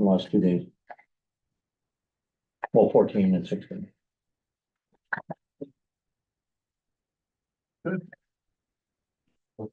the last 2 days. Well, 14 and 16.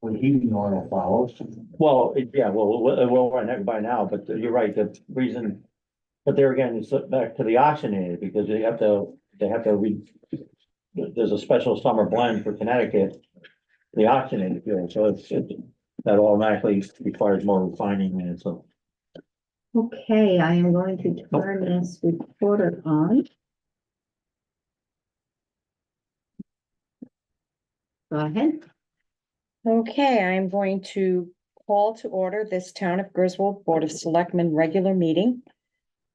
When heating oil follows. Well, yeah, well, right by now, but you're right, the reason, but there again, it's back to the oxygenated, because they have to there's a special summer blend for Connecticut, the oxygenated fuel, so that automatically requires more refining, and so. Okay, I am going to turn this recorder on. Go ahead. Okay, I'm going to call to order this Town of Griswold Board of Selectmen regular meeting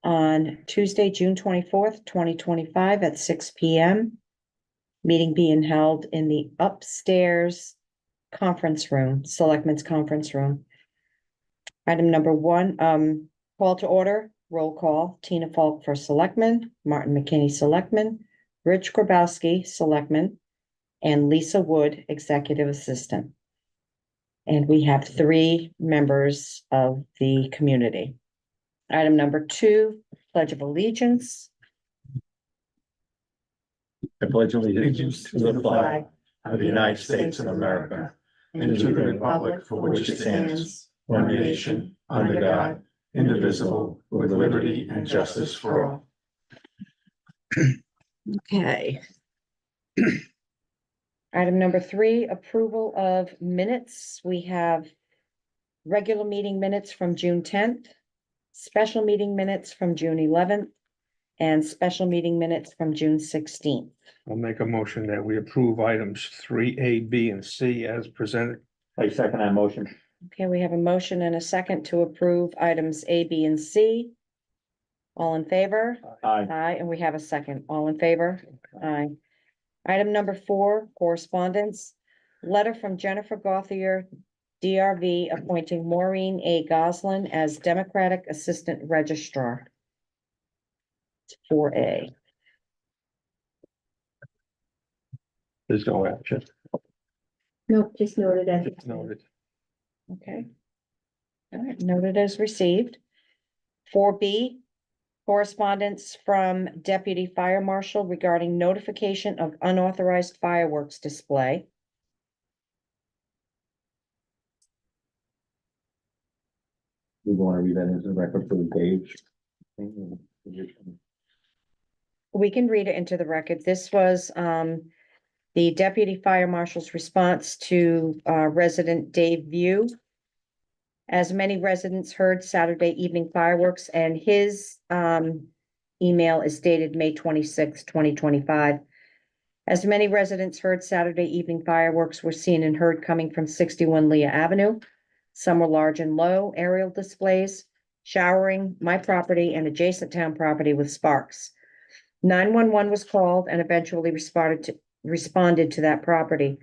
on Tuesday, June 24th, 2025 at 6 p.m. Meeting being held in the upstairs conference room, Selectmen's conference room. Item number one, call to order, roll call, Tina Falk for Selectmen, Martin McKinney, Selectmen, Rich Grabowski, Selectmen, and Lisa Wood, Executive Assistant. And we have 3 members of the community. Item number 2, Pledge of Allegiance. I pledge allegiance to the flag of the United States of America and to the republic for which it stands, one nation, under God, indivisible, with liberty and justice for all. Okay. Item number 3, approval of minutes. We have regular meeting minutes from June 10th, special meeting minutes from June 11th, and special meeting minutes from June 16th. I'll make a motion that we approve items 3A, B, and C as presented. I second that motion. Okay, we have a motion and a second to approve items A, B, and C. All in favor? Aye. Aye, and we have a second. All in favor? Aye. Item number 4, correspondence. Letter from Jennifer Gauthier, DRV, appointing Maureen A. Goslin as Democratic Assistant Registrar. 4A. There's no action. Nope, just noted as. It's noted. Okay. All right, noted as received. 4B, correspondence from Deputy Fire Marshal regarding notification of unauthorized fireworks display. We want to read that into the record for the page. We can read it into the record. This was the Deputy Fire Marshal's response to resident Dave View. As many residents heard Saturday evening fireworks, and his email is dated May 26, 2025. As many residents heard Saturday evening fireworks were seen and heard coming from 61 Leah Avenue. Some were large and low aerial displays, showering my property and adjacent town property with sparks. 911 was called and eventually responded to that property.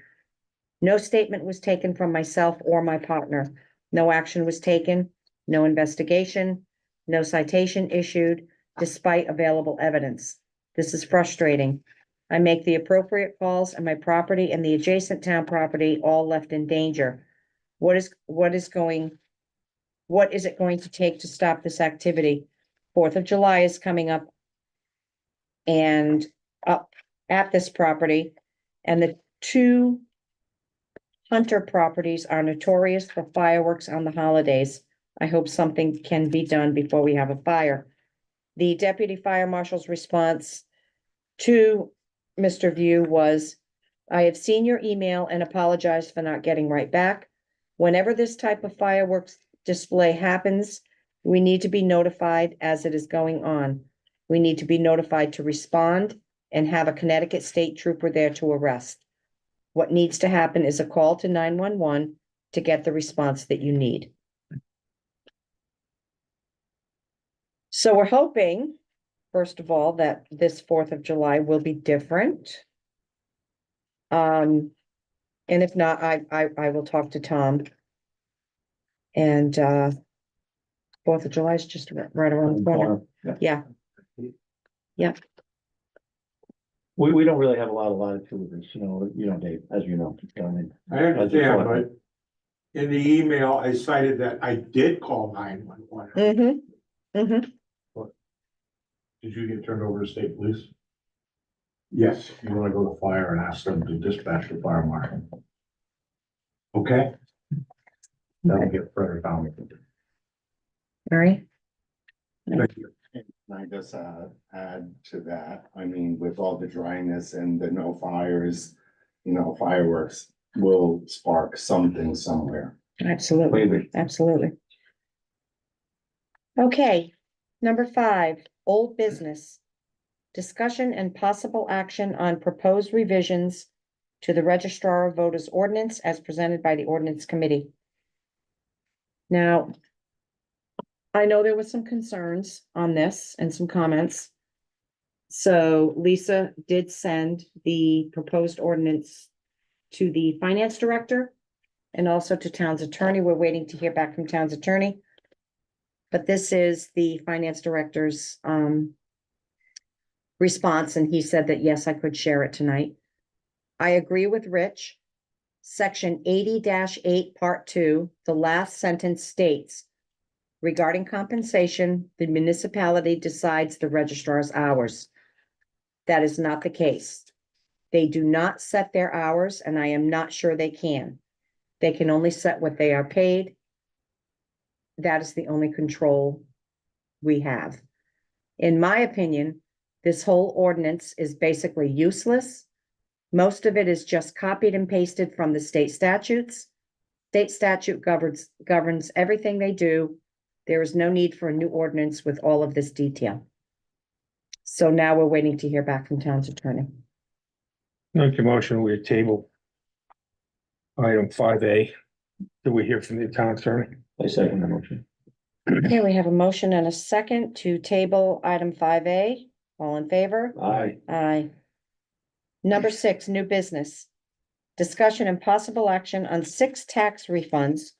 No statement was taken from myself or my partner. No action was taken, no investigation, no citation issued, despite available evidence. This is frustrating. I make the appropriate calls and my property and the adjacent town property all left in danger. What is it going to take to stop this activity? 4th of July is coming up and up at this property, and the 2 Hunter properties are notorious for fireworks on the holidays. I hope something can be done before we have a fire. The Deputy Fire Marshal's response to Mr. View was, I have seen your email and apologize for not getting right back. Whenever this type of fireworks display happens, we need to be notified as it is going on. We need to be notified to respond and have a Connecticut State Trooper there to arrest. What needs to happen is a call to 911 to get the response that you need. So we're hoping, first of all, that this 4th of July will be different. And if not, I will talk to Tom. And 4th of July is just right around the corner. Yeah. Yeah. We don't really have a lot of latitude, Dave, as you know. I understand, but in the email, I cited that I did call 911. Mhm. Did you get turned over to state police? Yes. You wanna go to fire and ask them to dispatch the fire marshal? Okay? That'll get Frederick County. Mary? Thank you. I just add to that, I mean, with all the dryness and the no fires, fireworks will spark something somewhere. Absolutely, absolutely. Okay, number 5, old business. Discussion and possible action on proposed revisions to the Registrar of Voters ordinance as presented by the ordinance committee. Now, I know there was some concerns on this and some comments. So Lisa did send the proposed ordinance to the finance director and also to town's attorney. We're waiting to hear back from town's attorney. But this is the finance director's response, and he said that, yes, I could share it tonight. I agree with Rich. Section 80-8, Part 2, the last sentence states, regarding compensation, the municipality decides the registrar's hours. That is not the case. They do not set their hours, and I am not sure they can. They can only set what they are paid. That is the only control we have. In my opinion, this whole ordinance is basically useless. Most of it is just copied and pasted from the state statutes. State statute governs everything they do. There is no need for a new ordinance with all of this detail. So now we're waiting to hear back from town's attorney. Make a motion, we table item 5A. Do we hear from the town attorney? I second the motion. Okay, we have a motion and a second to table item 5A. All in favor? Aye. Aye. Number 6, new business. Discussion and possible action on 6 tax refunds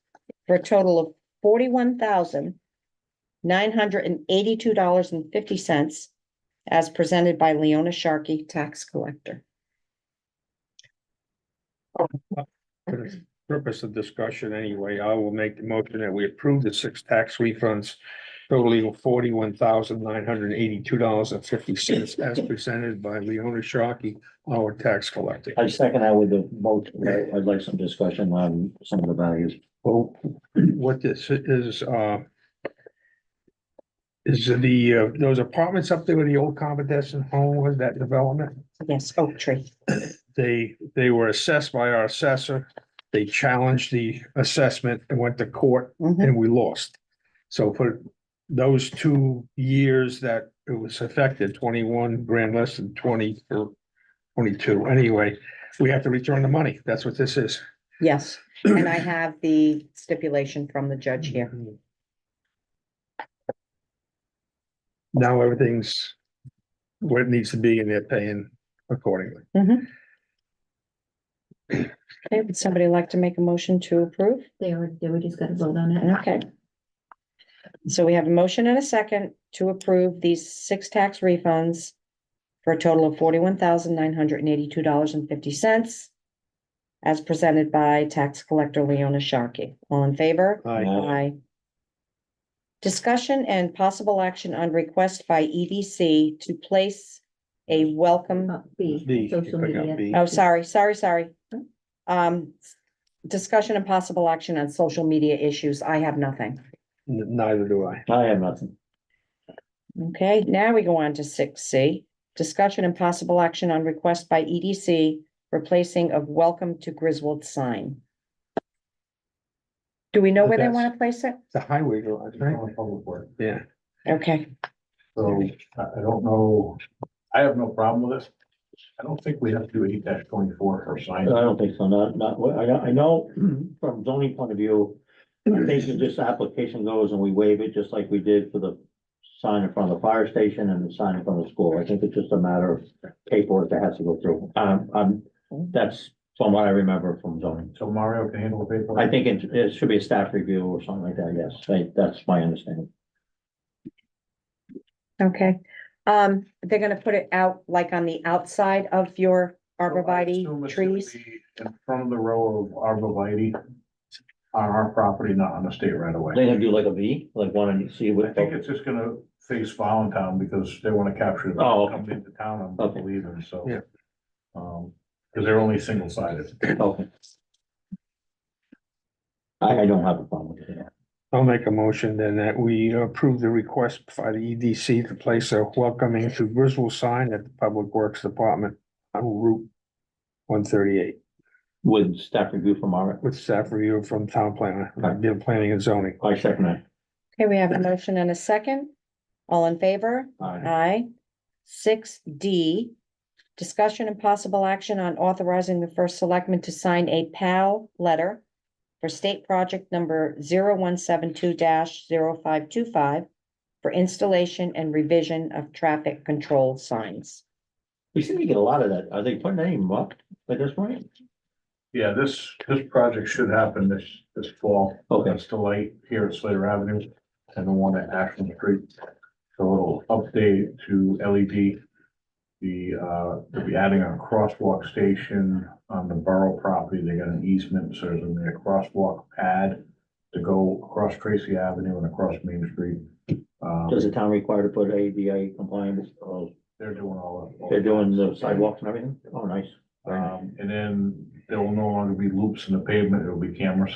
for a total of $41,982.50 as presented by Leona Sharkey, tax collector. For the purpose of discussion anyway, I will make the motion that we approve the 6 tax refunds totaling $41,982.50 as presented by Leona Sharkey, our tax collector. I second that with the motion. I'd like some discussion on some of the values. Well, what this is those apartments up there with the old convalescent home, was that development? Yes, Oak Tree. They were assessed by our assessor. They challenged the assessment and went to court Mhm. and we lost. So for those 2 years that it was affected, 21 grand less than 20 or 22. Anyway, we have to return the money. That's what this is. Yes, and I have the stipulation from the judge here. Now everything's where it needs to be and they're paying accordingly. Okay, would somebody like to make a motion to approve? We just gotta vote on it. Okay. So we have a motion and a second to approve these 6 tax refunds for a total of $41,982.50 as presented by tax collector Leona Sharkey. All in favor? Aye. Discussion and possible action on request by EDC to place a welcome, B, social media. oh, sorry. Discussion and possible action on social media issues. I have nothing. Neither do I. I have nothing. Okay, now we go on to 6C. Discussion and possible action on request by EDC replacing of welcome to Griswold sign. Do we know where they That's- want to place it? The highway garage, right? Public work. Yeah. Okay, So I don't know, I have no problem with this. I don't think we have to do 8-24 for I signs. don't think so, not, I know from zoning point of view, I think if this application goes and we waive it, just like we did for the sign in front of the fire station and the sign in front of the school. I think it's just a matter of paperwork that has to go through. That's from what I remember from zoning. So Mario can handle the paper. I think it should be a staff review or something like that, yes, that's my understanding. okay. They're gonna put it out like on the outside of your So I assume arborvitae it's gonna trees? be in front of the row of arborvitae. on our property, not on the state right away. They gonna do like a V, like one and see I what. think it's just gonna face Volantown because they wanna capture the Oh, okay. coming into town, I Okay. believe, and so. Yeah. Cause they're only single sided. Okay. I don't have a problem with that. I'll make a motion then that we approve the request by the EDC to place a welcoming to Griswold sign at the Public Works Department on Route 138 With staff review from our, with staff review from town planner, planning and zoning. I second that. Okay, we have a motion and a second. All in favor? Aye. Aye. 6D, discussion and possible action on authorizing the first selectman to sign a PAL letter for state project number 0172-0525 for installation and revision of traffic control signs. We seem to get a lot of that. Are they putting any up at this point? Yeah, this project should happen this fall. Okay. That's the light here at Slater Avenue and the one at Ashland Street. So it'll update to LED. They'll be adding a crosswalk station on the borough property. They got an easement, so there's gonna be a crosswalk pad to go across Tracy Avenue and across Main Street. Does the town require to put ADA compliant? They're doing all of. They're doing the sidewalks and everything? Oh, nice. And then there will no longer be loops in the pavement, it'll be cameras.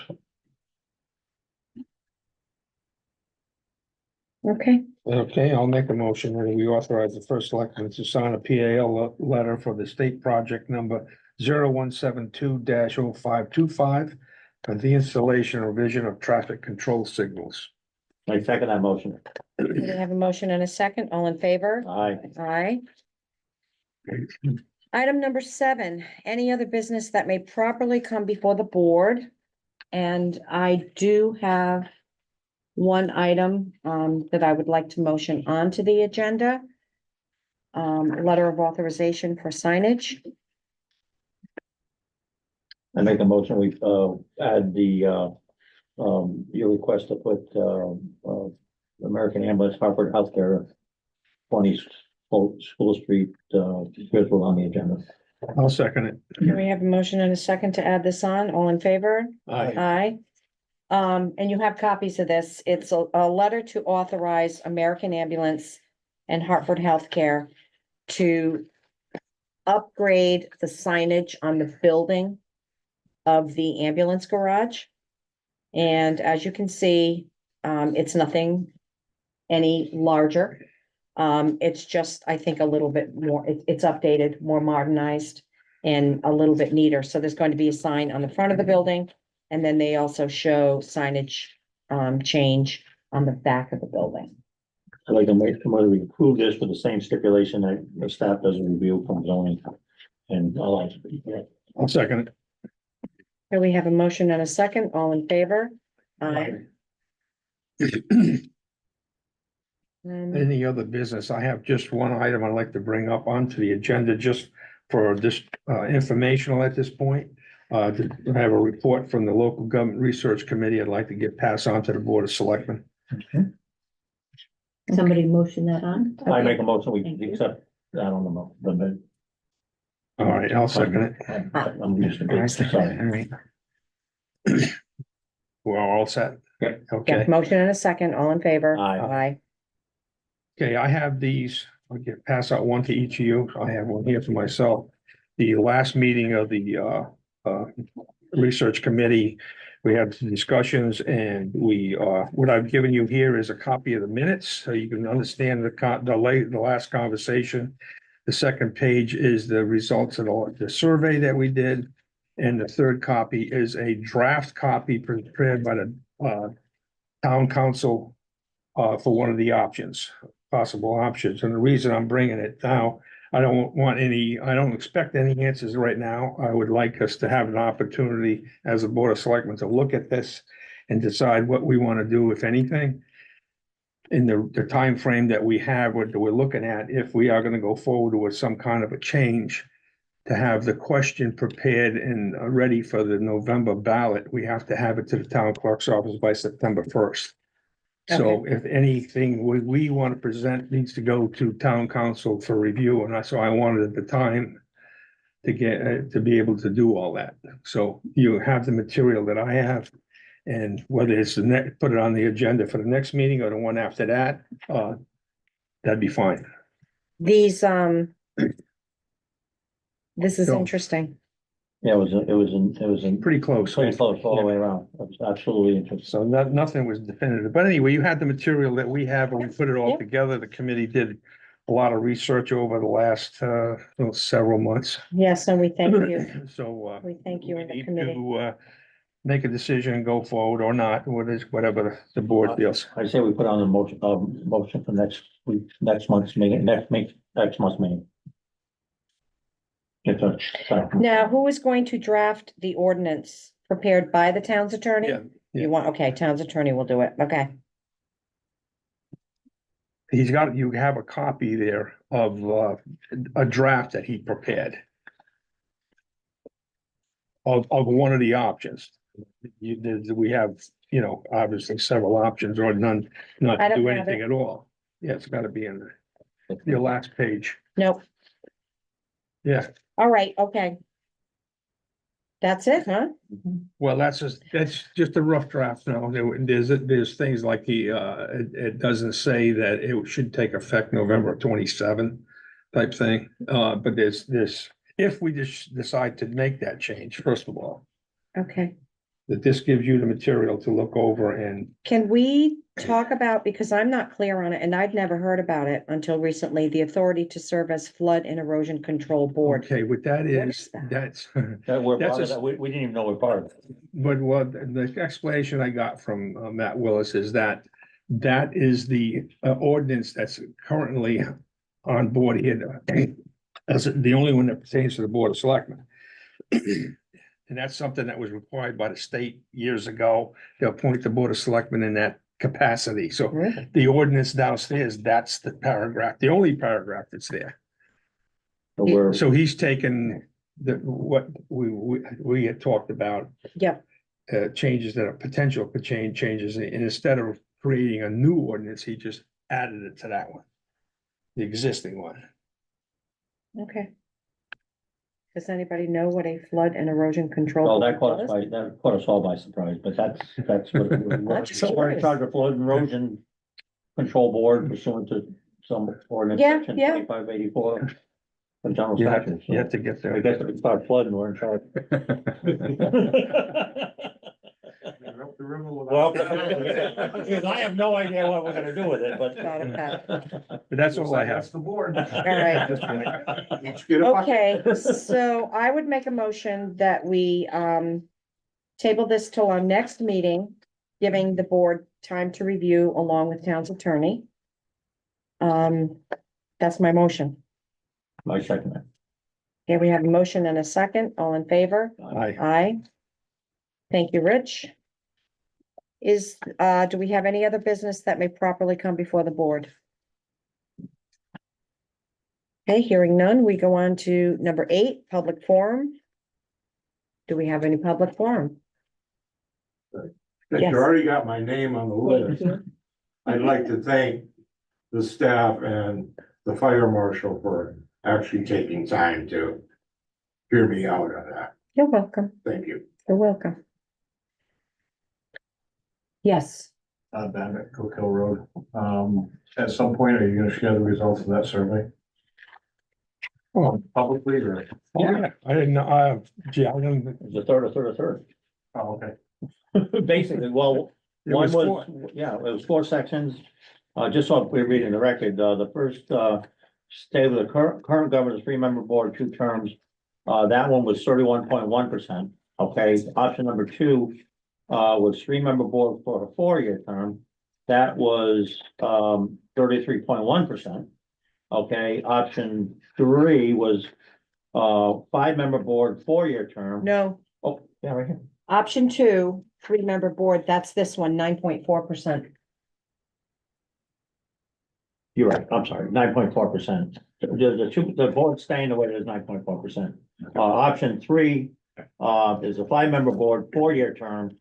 Okay, Okay, I'll make a motion that we authorize the first selectman to sign a PAL letter for the state project number 0172-0525 for the installation and revision of traffic control signals. I second that motion. we have a motion and a second. All in favor? Aye. Aye. Item number 7, any other business that may properly come before the board? And I do have one item that I would like to motion onto the agenda. Letter of authorization for signage. I make a motion, we add the your request to put American Ambulance Hartford Healthcare 20 School Street, Griswold on the agenda. I'll second it. We have a motion and a second to add this on. All in favor? Aye. Aye. And you have copies of this. It's a letter to authorize American Ambulance and Hartford Healthcare to upgrade the signage on the building of the ambulance garage. And as you can see, it's nothing any larger. It's just, I think, a little bit more, it's updated, more modernized and a little bit neater. So there's going to be a sign on the front of the building. And then they also show signage, change on the back of the building. I'd like to make, we approve this with the same stipulation that the staff does a review from zoning. And I'll Second it. Here we have a motion and a second. All in favor? Aye. Any other business? I have just one item I'd like to bring up onto the agenda just for this informational at this point. To have a report from the local government research committee I'd like to get passed on to the board of selectmen. Somebody motion that on? I make a motion, Thank we you. accept that on the. All right, I'll second it. I'm used to it, sorry. All right. We're all set? Yeah. Yeah, Okay, motion and a second. All in favor? Aye. Aye. okay, I have these, I'll pass out one to each of you. I have one here for myself. The last meeting of the research committee, we had some discussions and what I've given you here is a copy of the minutes, so you can understand the last conversation. The second page is the results of the survey that we did. And the third copy is a draft copy prepared by the town council for one of the possible options. And the reason I'm bringing it now, I don't expect any answers right now. I would like us to have an opportunity as a board of selectmen to look at this and decide what we want to do, if anything. In the time frame that we have, what we're looking at, if we are going to go forward with some kind of a change, to have the question prepared and ready for the November ballot, we have to have it to the town clerk's office by September 1st. So if anything we want to present needs to go to town council for review, and so I wanted at the time to get to be able to do all that. So you have the material that I have, And whether it's the next, put it on the agenda for the next meeting or the one after that, that'd be fine. These, this is So- interesting. Yeah, it was Pretty close. pretty close all the way around. It was absolutely interesting. So nothing was definitive, but anyway, you had the material that we have and we put it all Yep. together. The committee did a lot of research over the last, several months. Yes, and we thank you. So, We thank you we and the need committee. to, make a decision and go forward or not, whatever the board feels. I say we put on the motion for next week, next month's meeting, next month's meeting. Get the. Now, who is going to draft the ordinance prepared by the town's attorney? Yeah, yeah. You want, okay, town's attorney will do it. Okay. You have a copy there of, a draft that he prepared. Of one of the options. We have, obviously several options or none, not I to don't do have anything it. at all. Yeah, it's gotta be in your last page. Nope. Yeah, All right, okay. That's it, huh? well, that's just a rough draft now. There's things like it doesn't say that it should take effect November 27 type thing. But there's, if we just decide to make that change, first of all, Okay. that this gives you the material to look over and Can we talk about, because I'm not clear on it and I'd never heard about it until recently, the authority to serve as flood and erosion control board? okay, what that What is, is that? that's, That we're That's part of a- that. We didn't even know we're part of it. but what the explanation I got from Matt Willis is that that is the ordinance that's currently on board here. That's the only one that pertains to the Board of Selectmen. And that's something that was required by the state years ago to appoint the Board of Selectmen in that capacity. So Really? the ordinance downstairs, that's the paragraph, the only paragraph that's there. But we're, So he's taken what we had talked about, Yep. changes that are potential for changes, and instead of creating a new ordinance, he just added it to that one. The existing one. Okay. Does anybody know what a flood and erosion control? well, board does? that caught us all by surprise, but that's what. That's We're in charge of flood and erosion control board pursuant to some ordinance Yeah, section yeah. 2584. Of general You have, statute. you have So to get I there. guess if we start flooding, we're in charge. Well, because I have no idea what we're gonna do with it, but. Got it, got But that's all I have. the board. All right. Each get a bucket. Okay, so I would make a motion that we table this till our next meeting, giving the board time to review along with town's attorney. That's my motion. I second that. Here we have a motion and a second. All in favor? Aye. Aye. Thank you, Rich. Do we have any other business that may properly come before the board? Okay, hearing none, we go on to number 8, public forum. Do we have any public forum? Since Yes. you already got my name on the list, I'd like to thank the staff and the fire marshal for actually taking time to hear me out on that. You're welcome. Thank you. You're welcome. Yes, Down at Cook Hill Road. At some point, are you gonna share the results of that survey Oh, publicly or? yeah, I didn't know, gee, I didn't. It was a third. Oh, okay. Basically, well, It one was was, four. yeah, it was 4 sections. Just so we're reading the record, the first, stay with the current governor's 3-member board, 2 terms. That one was 31.1%. Okay, option number 2, was 3-member board for a 4-year term. That was, 33.1%. Okay, option 3 was, 5-member board, 4-year term. no, Oh, yeah, right here. option 2, 3-member board, that's this one, 9.4%. You're right, I'm sorry, 9.4%. The board staying the way it is, 9.4%. Option 3, is a 5-member board, 4-year term.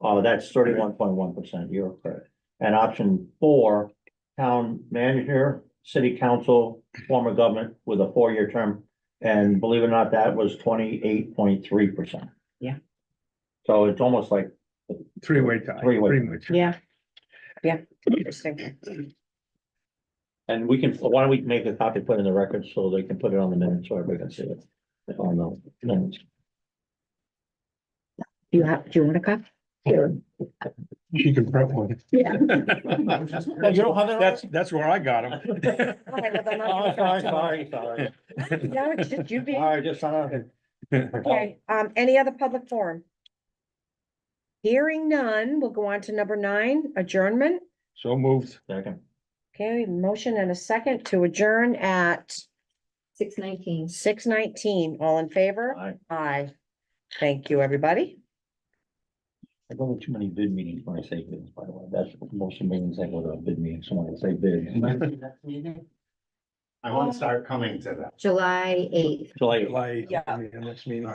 That's 31.1%, you're correct. And option 4, town manager, city council, form of government with a 4-year term. And believe it or not, that was 28.3%. Yeah. So it's almost like Three-way tie, Three-way. pretty much. Yeah. Yeah, interesting. And we can, why don't we make a copy, put in the record so they can put it on the minutes so everybody can see it. On the minutes. Do you want a copy? She can prep one. Yeah. Oh, you don't have it? That's where I got them. Okay, well, then I'll Oh, give it back sorry, to sorry. you. No, it's just you being. All right, just, Okay, any other public forum? Hearing none, we'll go on to number 9, adjournment. So moved. second. Okay, motion and a second to adjourn at 6:19. 6:19. All in favor? All right. Aye. Thank you, everybody. I go to too many bid meetings when I say bids, by the way. That's most of the meetings I go to a bid meeting, so when I say bids. I want to start coming to that. July 8th. So like, July, Yeah. next meeting.